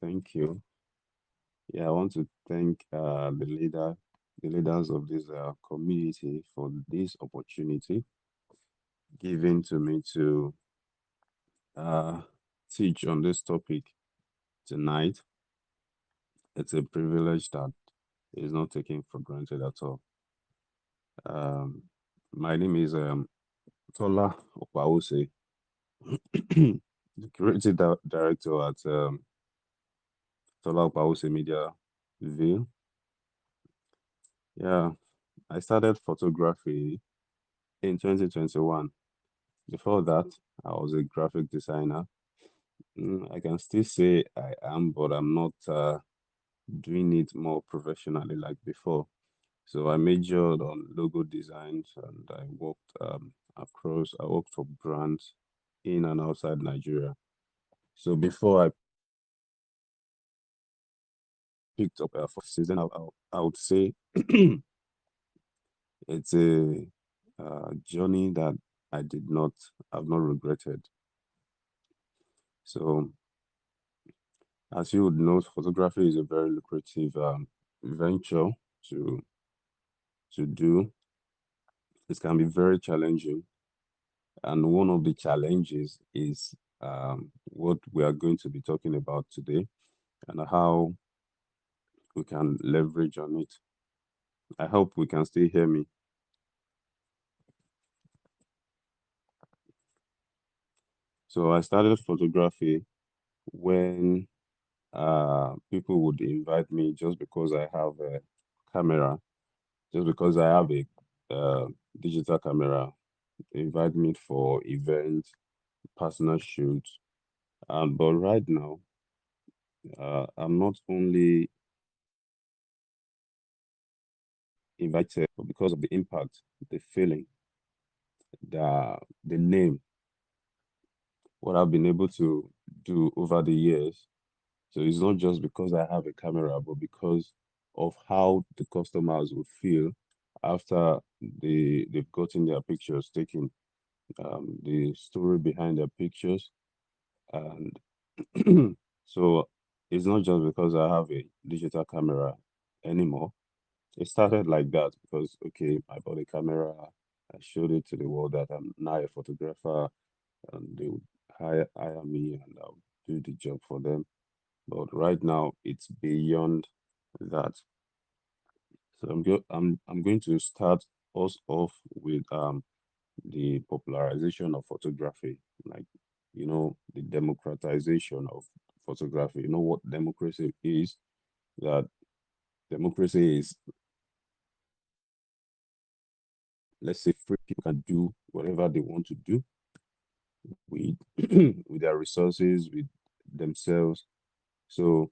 Thank you. Yeah, I want to thank the leaders of this community for this opportunity given to me to uh, teach on this topic tonight. It's a privilege that is not taken for granted at all. Um, my name is Tola Opawusi, the creative director at Tola Opawusi Media View. Yeah, I started photography in 2021. Before that, I was a graphic designer. I can still say I am, but I'm not doing it more professionally like before. So I majored on logo designs and I worked for brands in and outside Nigeria. So before I picked up photography season, I would say it's a journey that I did not, I've not regretted. So as you would know, photography is a very lucrative venture to do. It can be very challenging, and one of the challenges is what we are going to be talking about today and how we can leverage on it. I hope we can still hear me. So I started photography when people would invite me just because I have a camera, just because I have a uh, digital camera, invite me for events, personal shoots. But right now, I'm not only invited, but because of the impact, the feeling, the name, what I've been able to do over the years. So it's not just because I have a camera, but because of how the customers would feel after they've gotten their pictures taken, the story behind their pictures. And so it's not just because I have a digital camera anymore. It started like that because, okay, I bought a camera, I showed it to the world that I'm now a photographer, and they would hire me and I'll do the job for them. But right now, it's beyond that. So I'm going to start us off with the popularization of photography, like the democratization of photography. You know what democracy is? That democracy is, let's say, free people can do whatever they want to do with with their resources, with themselves. So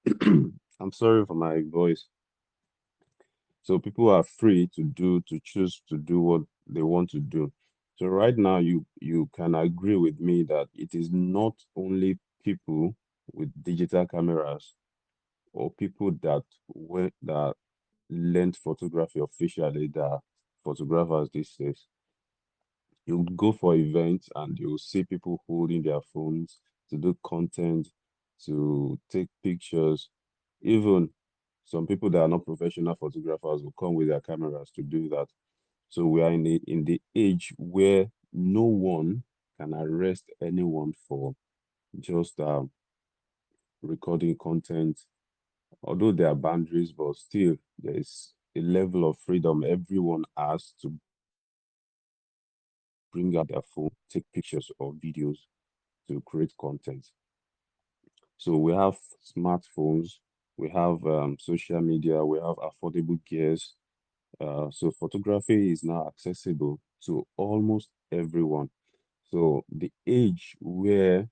I'm sorry for my voice. So people are free to choose to do what they want to do. So right now you can agree with me that it is not only people with digital cameras or people that learned photography officially that are photographers these days. You would go for events and you'll see people holding their phones to do content, to take pictures. Even some people that are not professional photographers will come with their cameras to do that. So we are in the age where no one can arrest anyone for just recording content. Although there are boundaries, but still there is a level of freedom everyone has to bring out their phone, take pictures or videos to create content. So we have smartphones, we have social media, we have affordable gears. So photography is now accessible to almost everyone. So the age where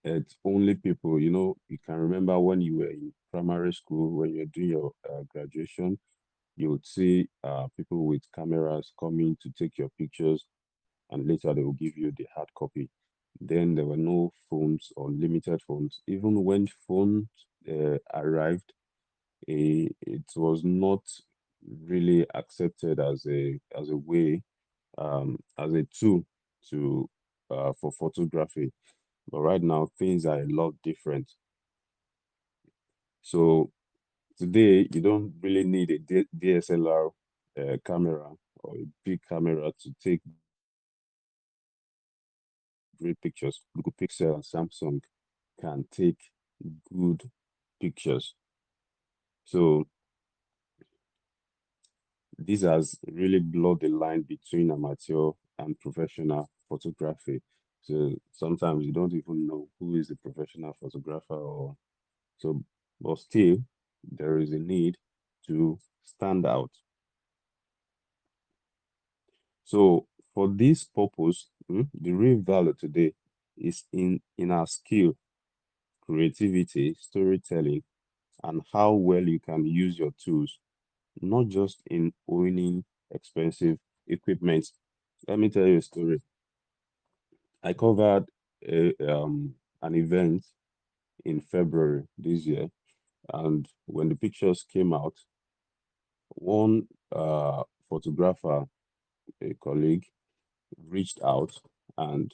it's only people, you can remember when you were in primary school, when you're doing your graduation, you would see people with cameras coming to take your pictures, and later they will give you the hard copy. Then there were no phones or limited phones. Even when phones arrived, it was not really accepted as a way as a tool to for photography. But right now, things are a lot different. So today, you don't really need a DSLR camera or a big camera to take great pictures. Google Pixel and Samsung can take good pictures. So this has really blurred the line between amateur and professional photography. So sometimes you don't even know who is the professional photographer or so, but still there is a need to stand out. So for this purpose, the real value today is in our skill, creativity, storytelling, and how well you can use your tools, not just in owning expensive equipment. Let me tell you a story. I covered an event in February this year, and when the pictures came out, one photographer, a colleague, reached out to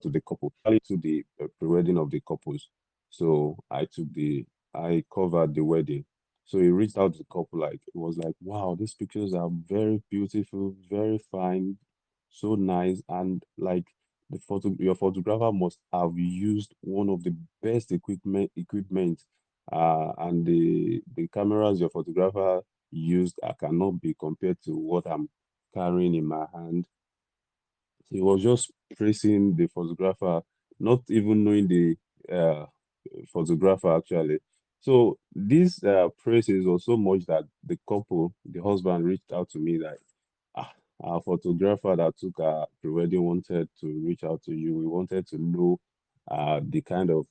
the couple, actually to the pre-wedding of the couples. So I covered the wedding. So he reached out to the couple, like it was like, wow, these pictures are very beautiful, very fine, so nice, and like your photographer must have used one of the best equipment, and the cameras your photographer used cannot be compared to what I'm carrying in my hand. He was just praising the photographer, not even knowing the uh, photographer actually. So this praises was so much that the couple, the husband, reached out to me like, ah, our photographer that took our pre-wedding wanted to reach out to you. We wanted to know the kind of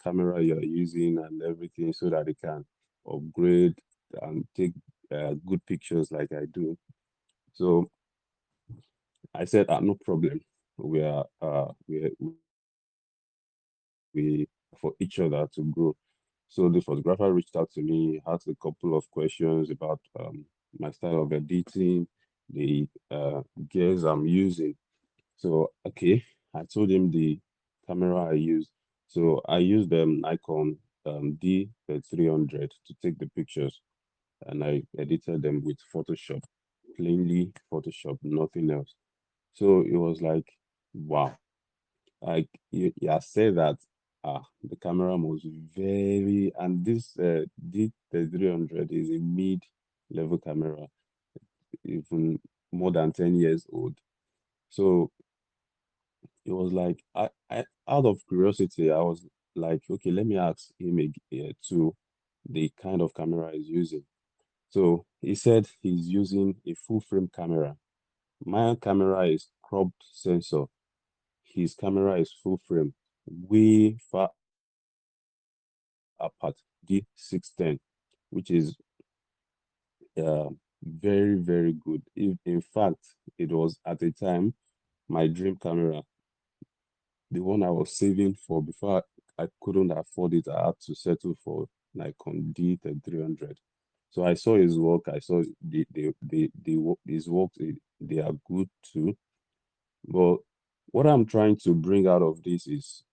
camera you're using and everything so that they can upgrade and take good pictures like I do. So I said, no problem. We for each other to grow. So the photographer reached out to me, asked a couple of questions about my style of editing, the gears I'm using. So okay, I told him the camera I use. So I used the Nikon D300 to take the pictures, and I edited them with Photoshop, plainly Photoshop, nothing else. So it was like, wow. Like you have said that the camera was very, and this D300 is a mid-level camera, even more than 10 years old. So it was like I out of curiosity, I was like, okay, let me ask him to the kind of camera he's using. So he said he's using a full frame camera. My camera is cropped sensor. His camera is full frame, way far apart, D610, which is very, very good. In fact, it was at a time my dream camera, the one I was saving for before I couldn't afford it. I had to settle for Nikon D300. So I saw his work. I saw his work. They are good too. But what I'm trying to bring out of this is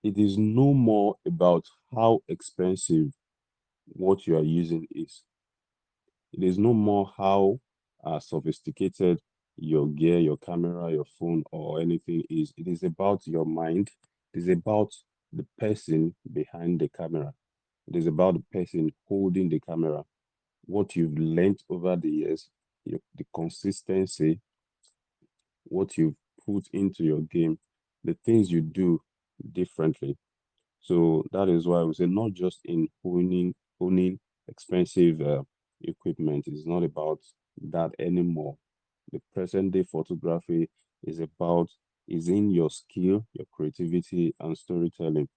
it is no more about how expensive what you are using is. It is no more how sophisticated your gear, your camera, your phone, or anything is. It is about your mind. It is about the person behind the camera. It is about the person holding the camera. What you've learned over the years, the consistency, what you've put into your game, the things you do differently. So that is why we say not just in owning expensive equipment. It's not about that anymore. The present day photography is in your skill, your creativity, and storytelling.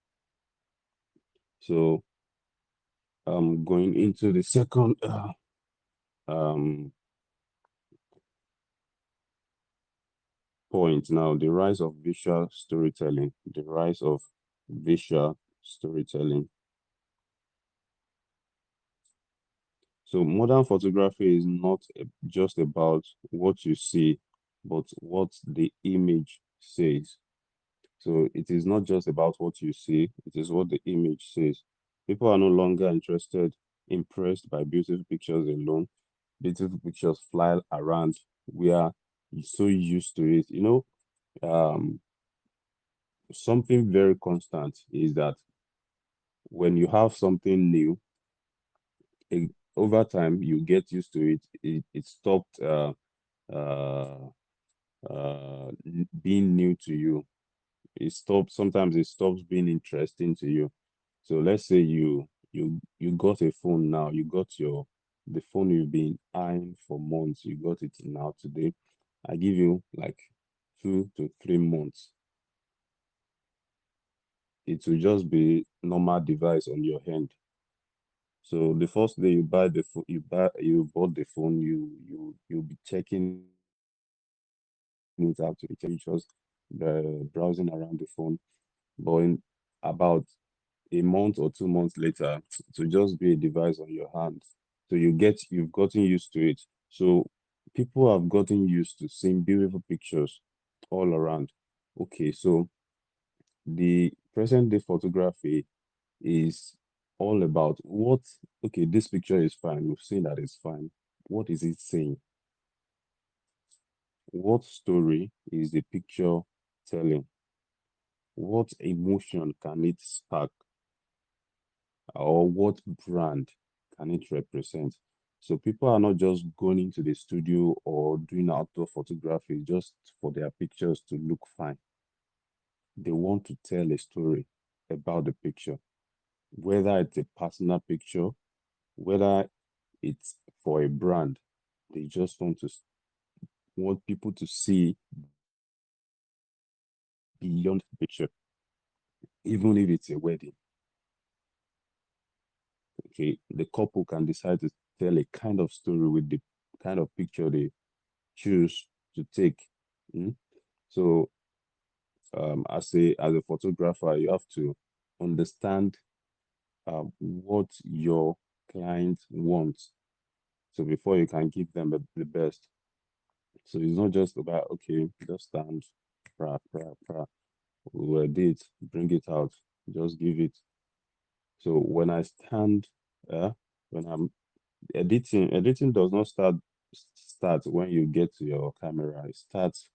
So going into the second um point now, the rise of visual storytelling. The rise of visual storytelling. So modern photography is not just about what you see, but what the image says. So it is not just about what you see, it is what the image says. People are no longer impressed by beautiful pictures alone. Beautiful pictures fly around. We are so used to it. Um, something very constant is that when you have something new, it, over time you get used to it. It stopped uh, being new to you. Sometimes it stops being interesting to you. So let's say you got a phone now, you got the phone you've been eyeing for months, you got it now today. I give you like 2 to 3 months. It will just be normal device on your hand. So the first day you buy the phone, you bought the phone, you'll be checking it out, you check pictures, browsing around the phone. But in about a month or 2 months later, to just be a device on your hand. So you've gotten used to it. So people have gotten used to seeing beautiful pictures all around. Okay, so the present day photography is all about okay, this picture is fine. We've seen that it's fine. What is it saying? What story is the picture telling? What emotion can it spark? Or what brand can it represent? So people are not just going into the studio or doing outdoor photography just for their pictures to look fine. They want to tell a story about the picture, whether it's a personal picture, whether it's for a brand. They just want people to see beyond the picture, even if it's a wedding. Okay, the couple can decide to tell a kind of story with the kind of picture they choose to take. Mm. So, as a photographer, you have to understand what your client wants. So before you can give them the best. So it's not just about okay, just stand, pra, we'll edit, bring it out, just give it. So when I stand, when I'm editing does not start when you get to your camera. It starts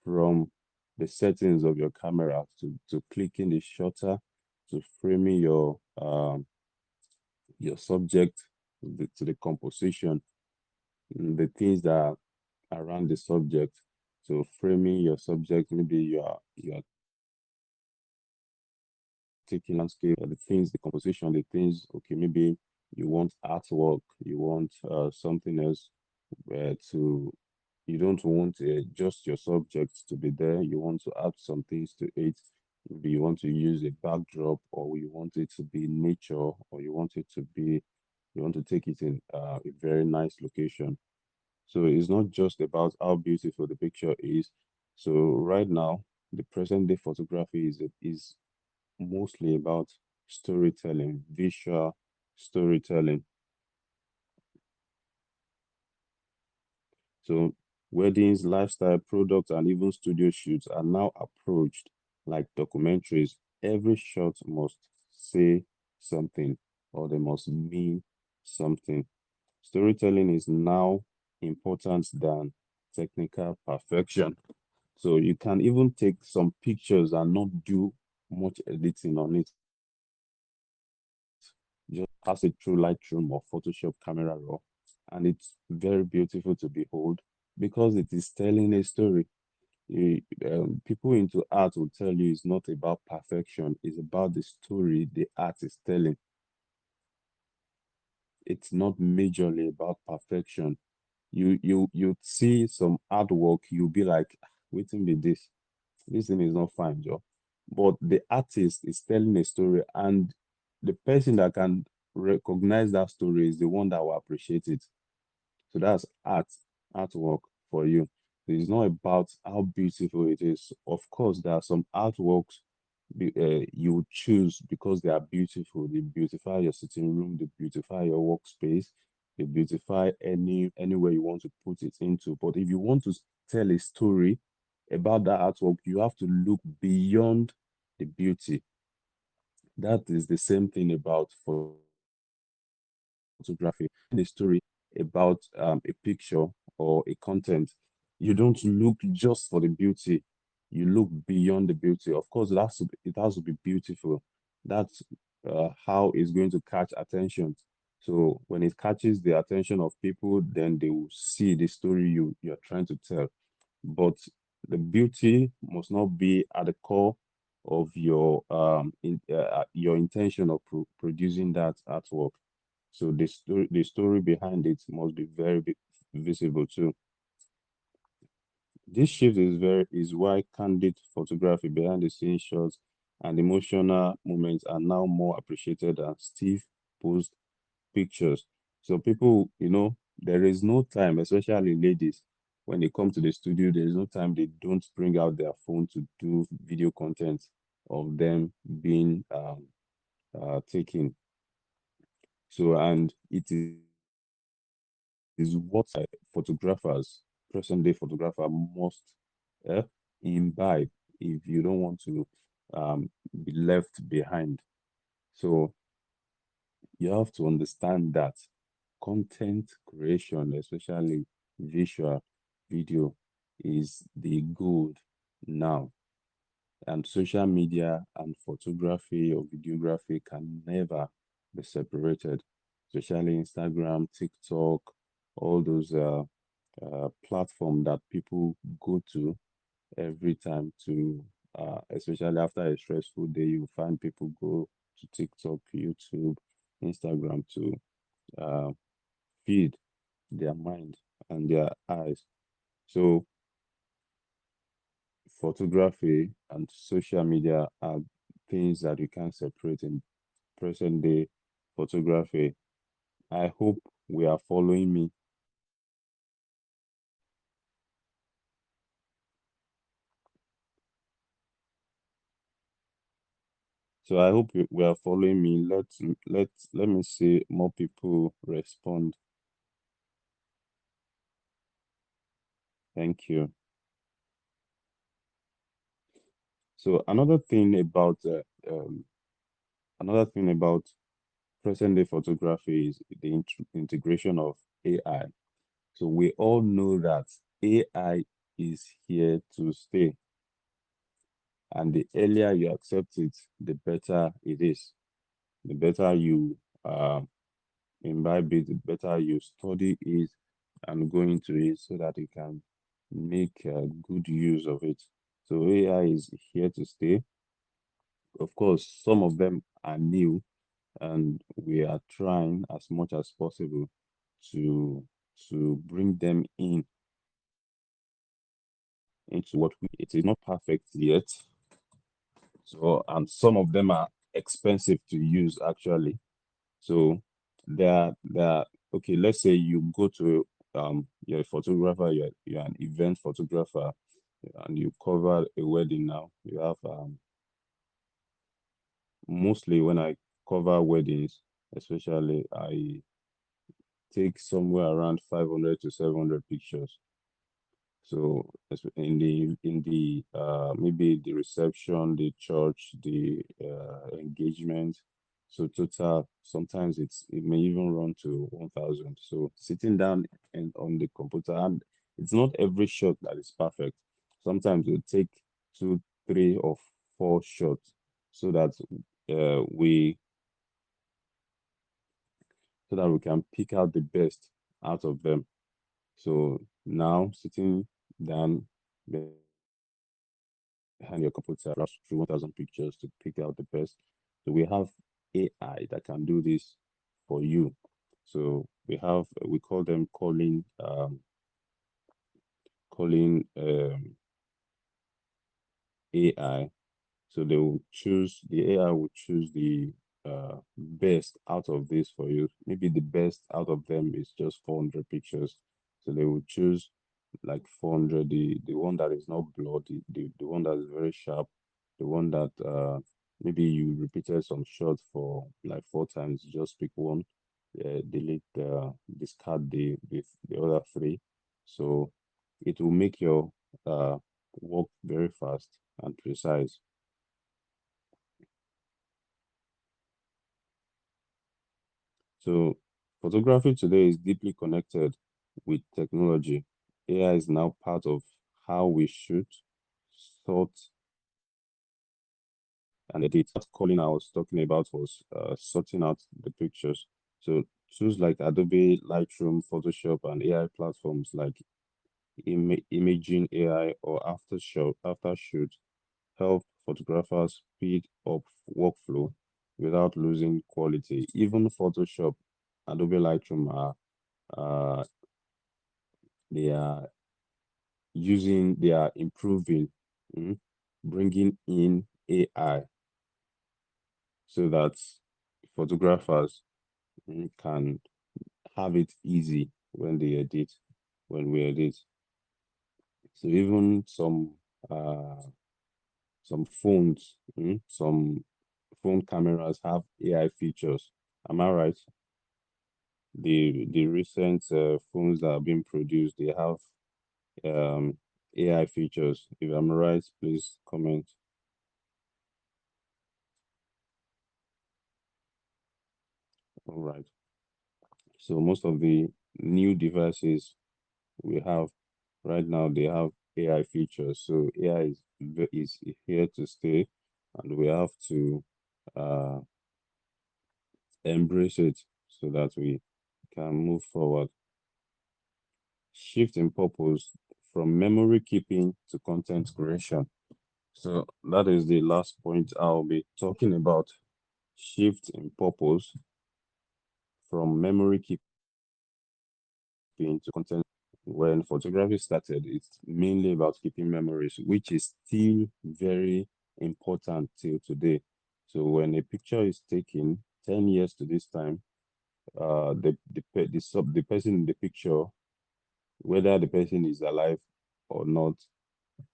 from the settings of your camera to clicking the shutter, to framing your subject, to the composition, the things that are around the subject. So framing your subject, maybe you are taking landscape, the things, the composition, the things. Okay, maybe you want artwork, you want something else where you don't want just your subject to be there. You want to add some things to it. Maybe you want to use a backdrop, or you want it to be nature, or you want to take it in a very nice location. So it's not just about how beautiful the picture is. So right now, the present day photography is mostly about storytelling, visual storytelling. So weddings, lifestyle products, and even studio shoots are now approached like documentaries. Every shot must say something, or they must mean something. Storytelling is now important than technical perfection. So you can even take some pictures and not do much editing on it. Just pass it through Lightroom or Photoshop Camera Raw, and it's very beautiful to behold because it is telling a story. People into art will tell you it's not about perfection, it's about the story the art is telling. It's not majorly about perfection. You see some artwork, you'll be like, "Ah, waiting with this. This thing is not fine, Joe." But the artist is telling a story, and the person that can recognize that story is the one that will appreciate it. So that's artwork for you. It's not about how beautiful it is. Of course, there are some artworks you would choose because they are beautiful. They beautify your sitting room, they beautify your workspace, they beautify anywhere you want to put it into. But if you want to tell a story about that artwork, you have to look beyond the beauty. That is the same thing about photography. A story about a picture or a content, you don't look just for the beauty. You look beyond the beauty. Of course, it has to be beautiful. That's how it's going to catch attention. So when it catches the attention of people, then they will see the story you're trying to tell. But the beauty must not be at the core of your intention of producing that artwork. So the story behind it must be very visible too. This shift is why candid photography, behind the scenes shots, and emotional moments are now more appreciated than stiff posed pictures. So people, there is no time, especially ladies, when they come to the studio, there is no time they don't bring out their phone to do video content of them being taken. So, and it is what photographers, present day photographer must imbibe if you don't want to be left behind. So you have to understand that content creation, especially visual video, is the gold now. And social media and photography or videography can never be separated, especially Instagram, TikTok, all those platform that people go to every time to, especially after a stressful day, you find people go to TikTok, YouTube, Instagram to uh, feed their mind and their eyes. So photography and social media are things that you can't separate in present day photography. I hope we are following me. So I hope we are following me. Let me see more people respond. Thank you. So another thing about present day photography is the integration of AI. So we all know that AI is here to stay, and the earlier you accept it, the better it is. The better you imbibe it, the better you study it and go into it so that you can make good use of it. So AI is here to stay. Of course, some of them are new, and we are trying as much as possible to bring them into what it is not perfect yet. So, and some of them are expensive to use actually. So they're okay. Let's say you go to you're a photographer, you're an event photographer, and you cover a wedding now. You have mostly when I cover weddings, especially I take somewhere around 500 to 700 pictures. So in the maybe the reception, the church, the engagement. So total sometimes it may even run to 1,000. So sitting down and on the computer, and it's not every shot that is perfect. Sometimes you take two, three, or four shots so that we we can pick out the best out of them. So now sitting down behind your computer, browse through 1,000 pictures to pick out the best. So we have AI that can do this for you. So we call them calling AI. So the AI will choose the best out of this for you. Maybe the best out of them is just 400 pictures. So they will choose like 400, the one that is not blurred, the one that is very sharp, the one that maybe you repeated some shots for like four times, just pick one, delete, discard the other three. So it will make your work very fast and precise. So photography today is deeply connected with technology. AI is now part of how we shoot, sort, and edit. That calling I was talking about was sorting out the pictures. So tools like Adobe Lightroom, Photoshop, and AI platforms like Imaging AI or Aftershoot help photographers speed up workflow without losing quality. Even Photoshop, Adobe Lightroom uh, they are they are improving, mm, bringing in AI so that photographers can have it easy when we edit. So even some phones, some phone cameras have AI features. Am I right? The recent phones that are being produced, they have AI features. If I'm right, please comment. All right. So most of the new devices we have right now, they have AI features. So AI is here to stay, and we have to uh, embrace it so that we can move forward. Shift in purpose from memory keeping to content creation. So that is the last point I'll be talking about. Shift in purpose from memory keeping to content. When photography started, it's mainly about keeping memories, which is still very important till today. So when a picture is taken 10 years to this time, the person in the picture, whether the person is alive or not,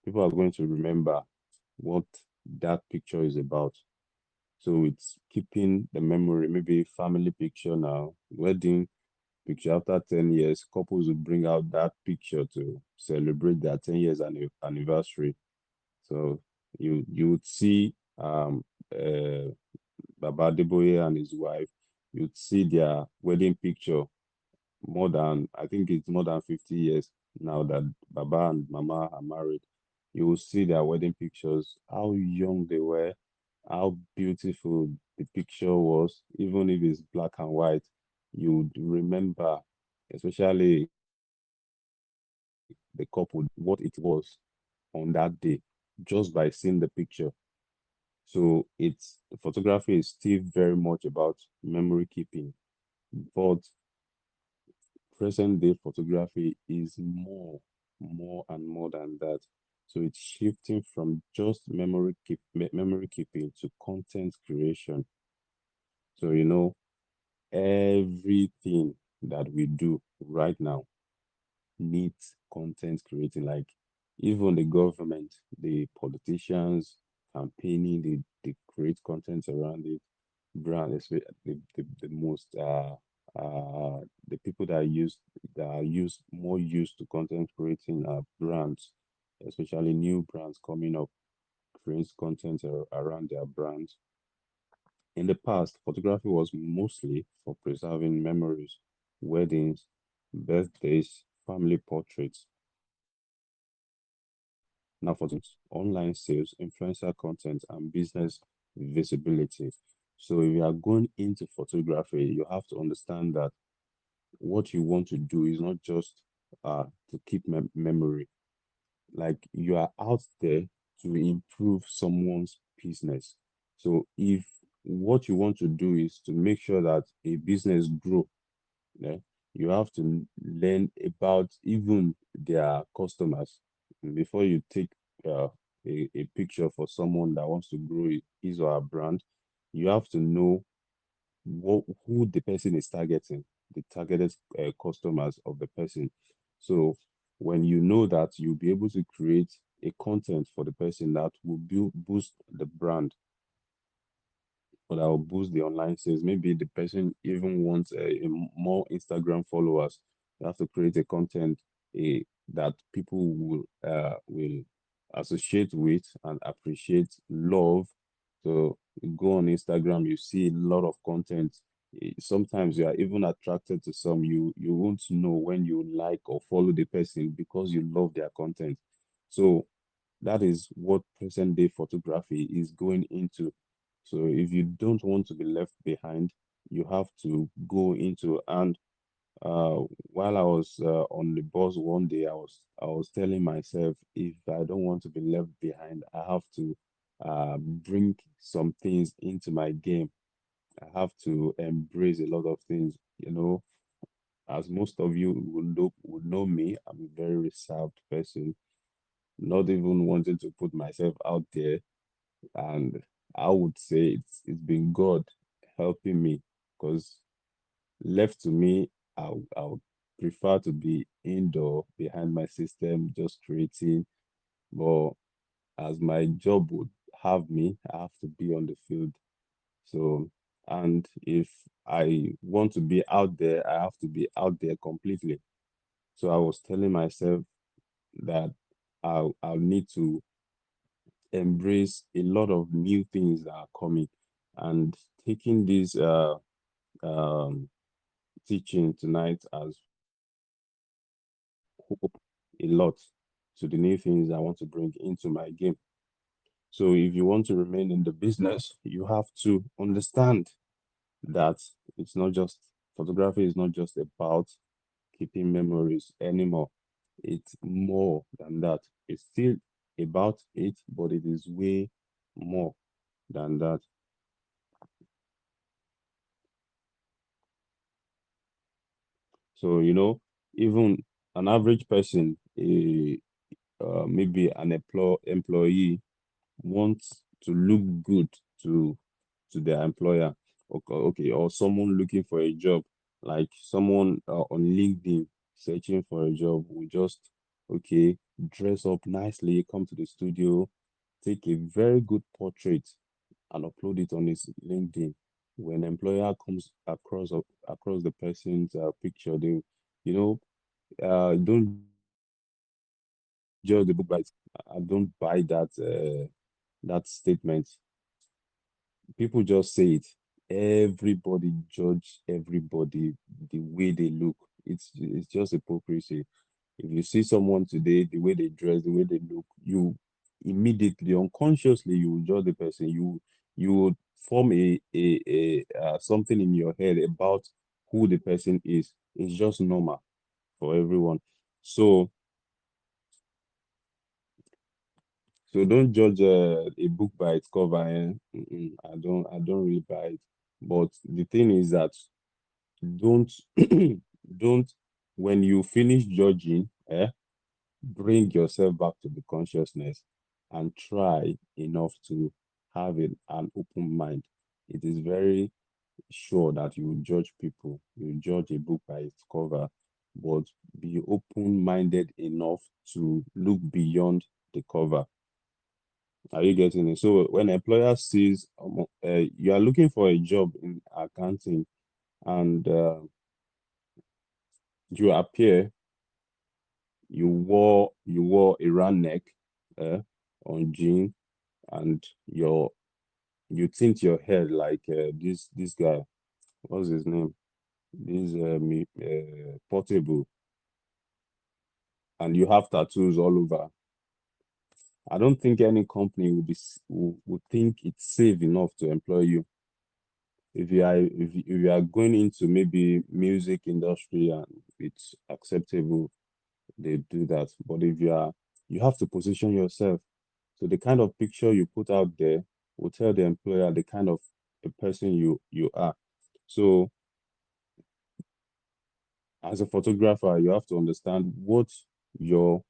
people are going to remember what that picture is about. So it's keeping the memory, maybe family picture now, wedding picture after 10 years, couples will bring out that picture to celebrate their 10 years anniversary. So you would see uh Baba Deboye and his wife, you'd see their wedding picture more than, I think it's more than 50 years now that Baba and Mama are married. You will see their wedding pictures, how young they were, how beautiful the picture was, even if it's black and white, you would remember, especially the couple, what it was on that day just by seeing the picture. So it's photography is still very much about memory keeping, but present day photography is more and more than that. So it's shifting from just memory keeping to content creation. So everything that we do right now needs content creating. Like even the government, the politicians campaigning, they create content around it. Brand, especially the most the people that are used more used to content creating are brands, especially new brands coming up, create content around their brands. In the past, photography was mostly for preserving memories, weddings, birthdays, family portraits. Now, for online sales, influencer content, and business visibility. So, if you are going into photography, you have to understand that what you want to do is not just to keep memory. Like you are out there to improve someone's business. So, if what you want to do is to make sure that a business grow, yeah, you have to learn about even their customers before you take uh, a picture for someone that wants to grow his or her brand. You have to know who the person is targeting, the targeted customers of the person. So when you know that, you'll be able to create a content for the person that will boost the brand or that will boost the online sales. Maybe the person even wants more Instagram followers. You have to create a content that people will associate with and appreciate love. So you go on Instagram, you see a lot of content. Sometimes you are even attracted to some you won't know when you like or follow the person because you love their content. So that is what present day photography is going into. So if you don't want to be left behind, you have to go into. And uh, while I was on the bus one day, I was telling myself, if I don't want to be left behind, I have to bring some things into my game. I have to embrace a lot of things. As most of you would know me, I'm a very reserved person, not even wanting to put myself out there. And I would say it's been God helping me, because left to me, I would prefer to be indoor behind my system, just creating. But as my job would have me, I have to be on the field. So, and if I want to be out there, I have to be out there completely. So I was telling myself that I'll need to embrace a lot of new things that are coming, and taking this um teaching tonight as hope a lot to the new things I want to bring into my game. So if you want to remain in the business, you have to understand that it's not just photography is not just about keeping memories anymore. It's more than that. It's still about it, but it is way more than that. So, even an average person, maybe an employee, wants to look good to their employer. Okay, okay, or someone looking for a job, like someone on LinkedIn searching for a job, will just, okay, dress up nicely, come to the studio, take a very good portrait and upload it on his LinkedIn. When employer comes across the person's picture, they, you know, don't judge the book by its. I don't buy that statement. People just say it. Everybody judge everybody the way they look. It's just hypocrisy. If you see someone today, the way they dress, the way they look, you immediately, unconsciously, you will judge the person. You would form a something in your head about who the person is. It's just normal for everyone. So so don't judge a book by its cover. I don't really buy it. But the thing is that don't don't when you finish judging, bring yourself back to the consciousness and try enough to have an open mind. It is very sure that you will judge people, you will judge a book by its cover, but be open-minded enough to look beyond the cover. Are you getting it? So when employer sees you are looking for a job in accounting, and you appear, you wore a round neck uh, on jean, and you tint your hair like this guy. What's his name? This Portable, and you have tattoos all over. I don't think any company would think it's safe enough to employ you. If you are going into maybe music industry and it's acceptable, they do that. But if you have to position yourself. So the kind of picture you put out there will tell the employer the kind of a person you are. So as a photographer, you have to understand what your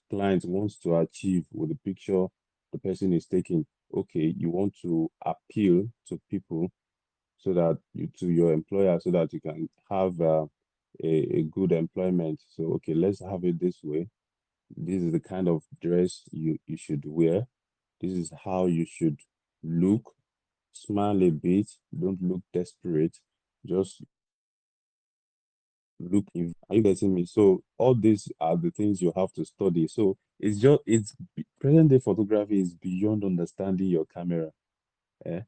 client wants to achieve with the picture the person is taking. Okay, you want to appeal to people, so that to your employer, so that you can have a good employment. So okay, let's have it this way. This is the kind of dress you should wear. This is how you should look. Smile a bit. Don't look desperate. Just are you getting me? So all these are the things you have to study. So present day photography is beyond understanding your camera. Eh?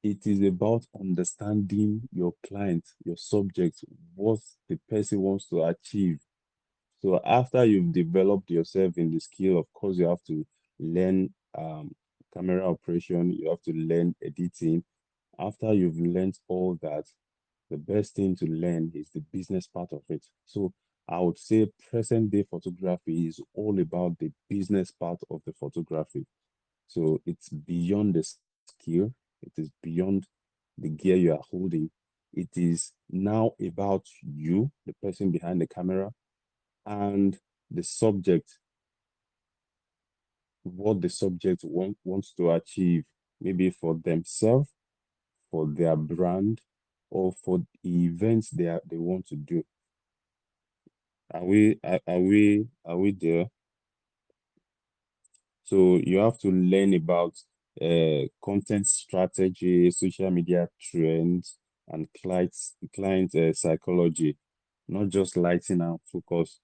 It is about understanding your client, your subject, what the person wants to achieve. So after you've developed yourself in the skill, of course, you have to learn camera operation, you have to learn editing. After you've learned all that, the best thing to learn is the business part of it. So I would say present day photography is all about the business part of the photography. So it's beyond the skill, it is beyond the gear you are holding. It is now about you, the person behind the camera, and the subject, what the subject wants to achieve, maybe for themselves, for their brand, or for the events they want to do. Are we there? So you have to learn about content strategy, social media trends, and client psychology, not just lighting and focus.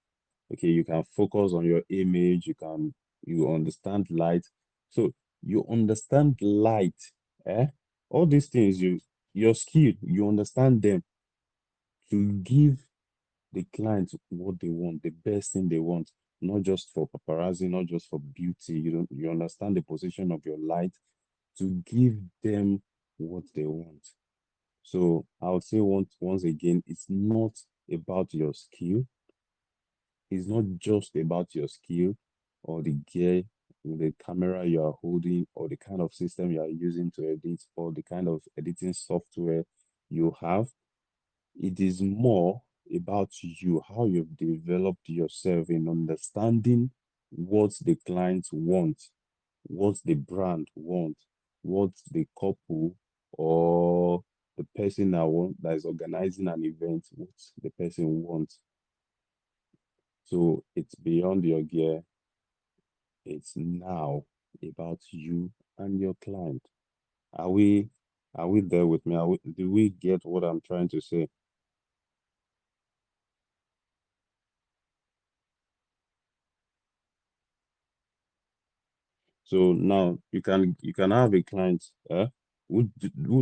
Okay, you can focus on your image, you understand light. So you understand light, eh? All these things your skill, you understand them to give the client what they want, the best thing they want, not just for paparazzi, not just for beauty. You understand the position of your light to give them what they want. So I would say once again, it's not about your skill. It's not just about your skill or the gear, the camera you are holding, or the kind of system you are using to edit, or the kind of editing software you have. It is more about you, how you've developed yourself in understanding what the clients want, what the brand want, what the couple or the person that is organizing an event, what the person wants. So it's beyond your gear. It's now about you and your client. Are we are we there with me? Do we get what I'm trying to say? So now you can have a client who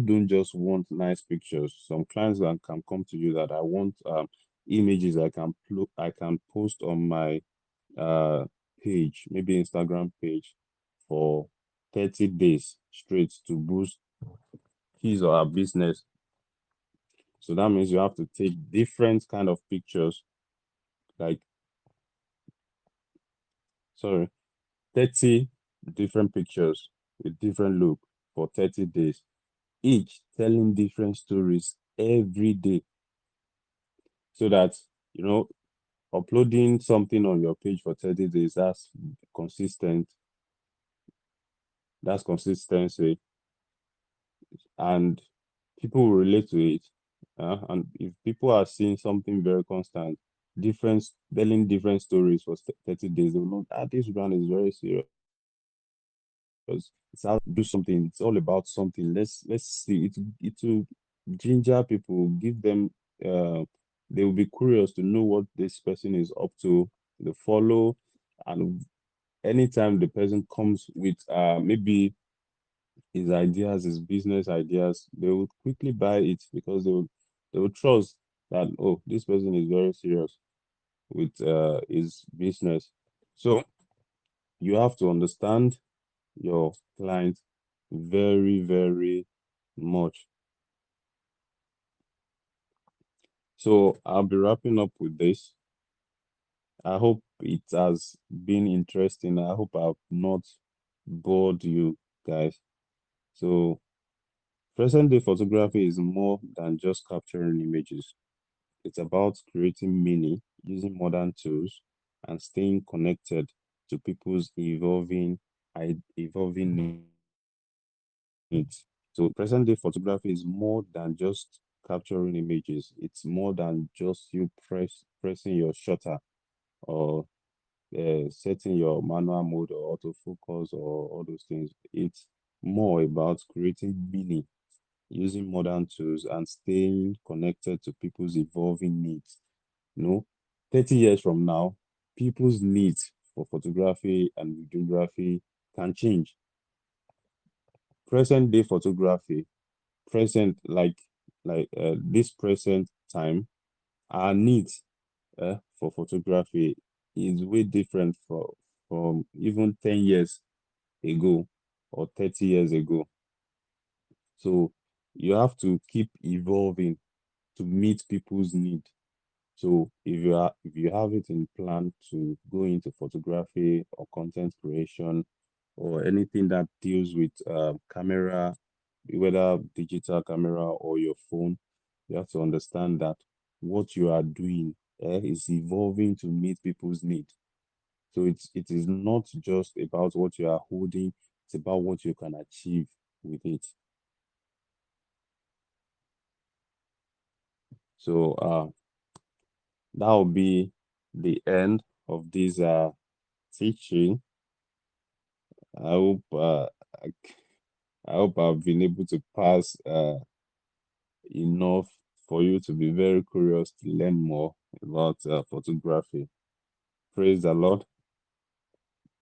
don't just want nice pictures. Some clients that can come to you that I want images I can post on my uh page, maybe Instagram page for 30 days straight to boost his or her business. So that means you have to take different kind of pictures, like sorry, 30 different pictures with different look for 30 days, each telling different stories every day, so that you know uploading something on your page for 30 days, consistent that's consistency, and people will relate to it. And if people are seeing something very constant, different telling different stories for 30 days, they will know that this brand is very serious. It's how to do something. It's all about something. Let's see. It will ginger people, give them they will be curious to know what this person is up to. They follow, and anytime the person comes with maybe his ideas, his business ideas, they will quickly buy it because they will trust that, oh, this person is very serious with his business. So you have to understand your client very, very much. So I'll be wrapping up with this. I hope it has been interesting. I hope I've not bored you guys. So present day photography is more than just capturing images. It's about creating meaning using modern tools and staying connected to people's evolving needs. So present day photography is more than just capturing images. It's more than just you pressing your shutter or setting your manual mode or autofocus or all those things. It's more about creating meaning using modern tools and staying connected to people's evolving needs. No, 30 years from now, people's needs for photography and videography can change. Present day photography, present this present time, our needs for photography is way different from even 10 years ago or 30 years ago. So you have to keep evolving to meet people's need. So if you have it in plan to go into photography or content creation or anything that deals with camera, whether digital camera or your phone, you have to understand that what you are doing is evolving to meet people's need. So it is not just about what you are holding, it's about what you can achieve with it. So that will be the end of this teaching. I hope I, I hope I've been able to pass enough for you to be very curious to learn more about photography. Praise the Lord.